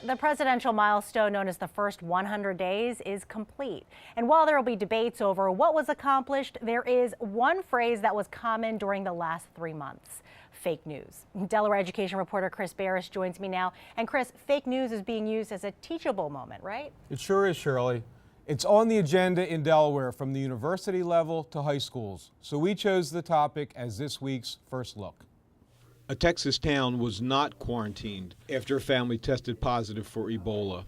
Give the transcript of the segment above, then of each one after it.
The presidential milestone known as the first 100 days is complete. And while there will be debates over what was accomplished, there is one phrase that was common during the last 3 months: fake news. Delaware education reporter Chris Barris joins me now. And Chris, fake news is being used as a teachable moment, right? It sure is, Shirley. It's on the agenda in Delaware from the university level to high schools. So we chose the topic as this week's First Look. A Texas town was not quarantined after a family tested positive for Ebola.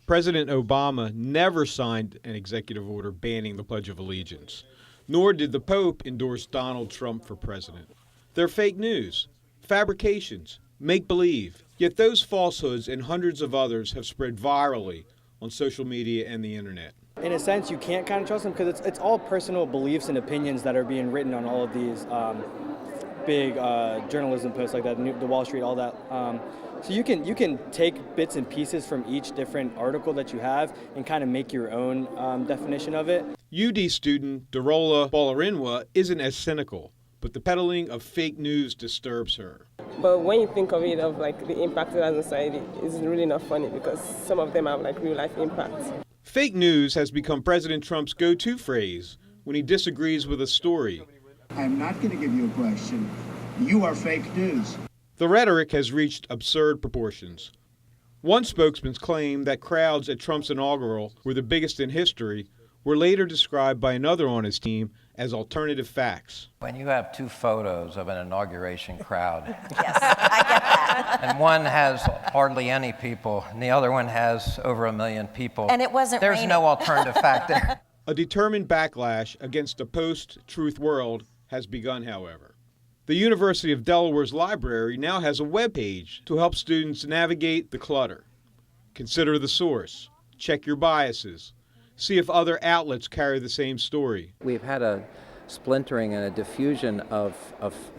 President Obama never signed an executive order banning the Pledge of Allegiance, nor did the Pope endorse Donald Trump for president. They're fake news, fabrications, make-believe. Yet those falsehoods and hundreds of others have spread virally on social media and the internet. In a sense, you can't kind of trust them because it's all personal beliefs and opinions that are being written on all of these big journalism posts like that, the Wall Street, all that. So you can take bits and pieces from each different article that you have and kind of make your own definition of it. UD student Dorola Bolarinwa isn't as cynical, but the peddling of fake news disturbs her. But when you think of it, of like the impact it has on society, it's really not funny because some of them have like real life impacts. Fake news has become President Trump's go-to phrase when he disagrees with a story. I'm not going to give you a question. You are fake news. The rhetoric has reached absurd proportions. One spokesman claimed that crowds at Trump's inaugural were the biggest in history, were later described by another on his team as alternative facts. When you have two photos of an inauguration crowd, yes, I get that. and one has hardly any people, and the other one has over 1 million people, and it wasn't there's raining. no alternative fact there. A determined backlash against a post-truth world has begun, however. The University of Delaware's library now has a webpage to help students navigate the clutter. Consider the source, check your biases, see if other outlets carry the same story. We've had a splintering and a diffusion of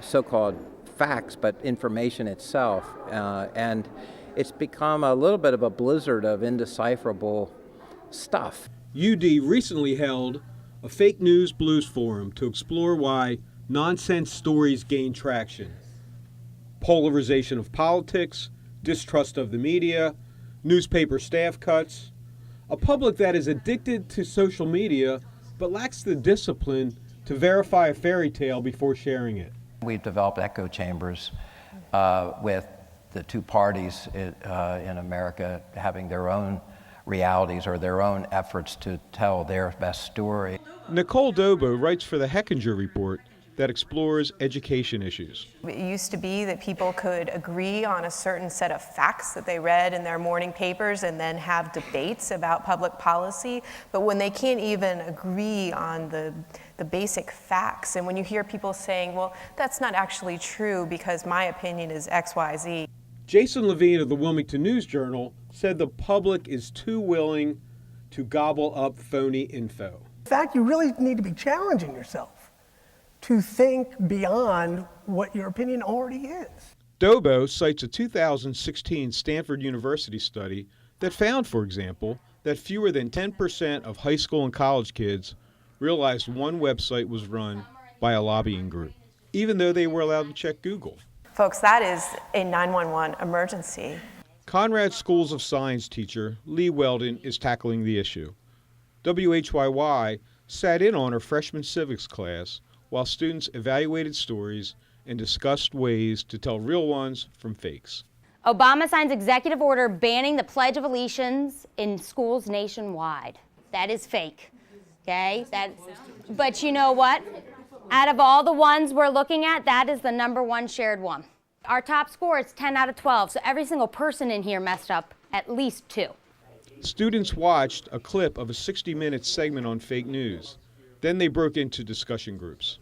so-called facts, but information itself, and it's become a little bit of a blizzard of indecipherable stuff. UD recently held a fake news blues forum to explore why nonsense stories gain traction. Polarization of politics, distrust of the media, newspaper staff cuts, a public that is addicted to social media but lacks the discipline to verify a fairy tale before sharing it. We've developed echo chambers with the two parties in America having their own realities or their own efforts to tell their best story. Nichole Dobo writes for the HECHINGER report that explores education issues. It used to be that people could agree on a certain set of facts that they read in their morning papers and then have debates about public policy. But when they can't even agree on the basic facts, and when you hear people saying, well, that's not actually true because my opinion is X, Y, Z. Jason Levine of the Wilmington News Journal said the public is too willing to gobble up phony info. In fact, you really need to be challenging yourself to think beyond what your opinion already is. Dobo cites a 2016 Stanford University study that found, for example, that fewer than 10% of high school and college kids realized one website was run by a lobbying group, even though they were allowed to check Google. Folks, that is a 911 emergency. CONRAD Schools of Science teacher Leigh Weldin is tackling the issue. WHYY sat in on her freshman civics class while students evaluated stories and discussed ways to tell real ones from fakes. Obama signs executive order banning the Pledge of Allegiance in schools nationwide. That is fake, okay? But you know what? Out of all the ones we're looking at, that is the #1 shared one. Our top score is 10 out of 12, so every single person in here messed up at least 2. Students watched a clip of a 60-minute segment on fake news. Then they broke into discussion groups.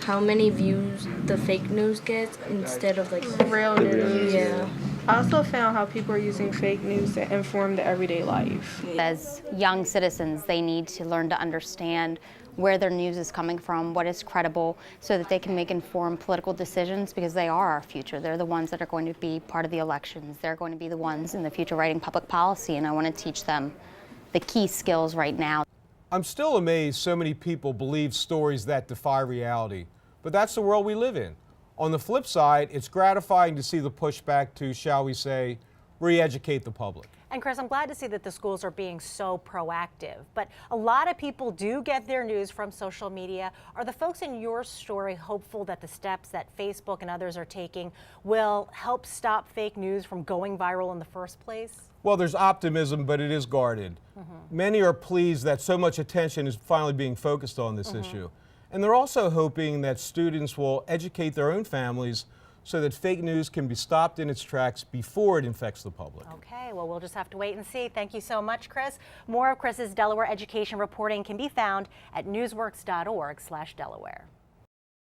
How many views the fake news gets instead of like real news. Yeah. I also found how people are using fake news to inform their everyday life. As young citizens, they need to learn to understand where their news is coming from, what is credible, so that they can make informed political decisions, because they are our future. They're the ones that are going to be part of the elections. They're going to be the ones in the future writing public policy, and I want to teach them the key skills right now. I'm still amazed so many people believe stories that defy reality, but that's the world we live in. On the flip side, it's gratifying to see the pushback to, shall we say, re-educate the public. And Chris, I'm glad to see that the schools are being so proactive, but a lot of people do get their news from social media. Are the folks in your story hopeful that the steps that Facebook and others are taking will help stop fake news from going viral in the first place? Well, there's optimism, but it is guarded. Many are pleased that so much attention is finally being focused on this issue. And they're also hoping that students will educate their own families so that fake news can be stopped in its tracks before it infects the public. Okay, well, we'll just have to wait and see. Thank you so much, Chris. More of Chris's Delaware education reporting can be found at newsworks.org/Delaware.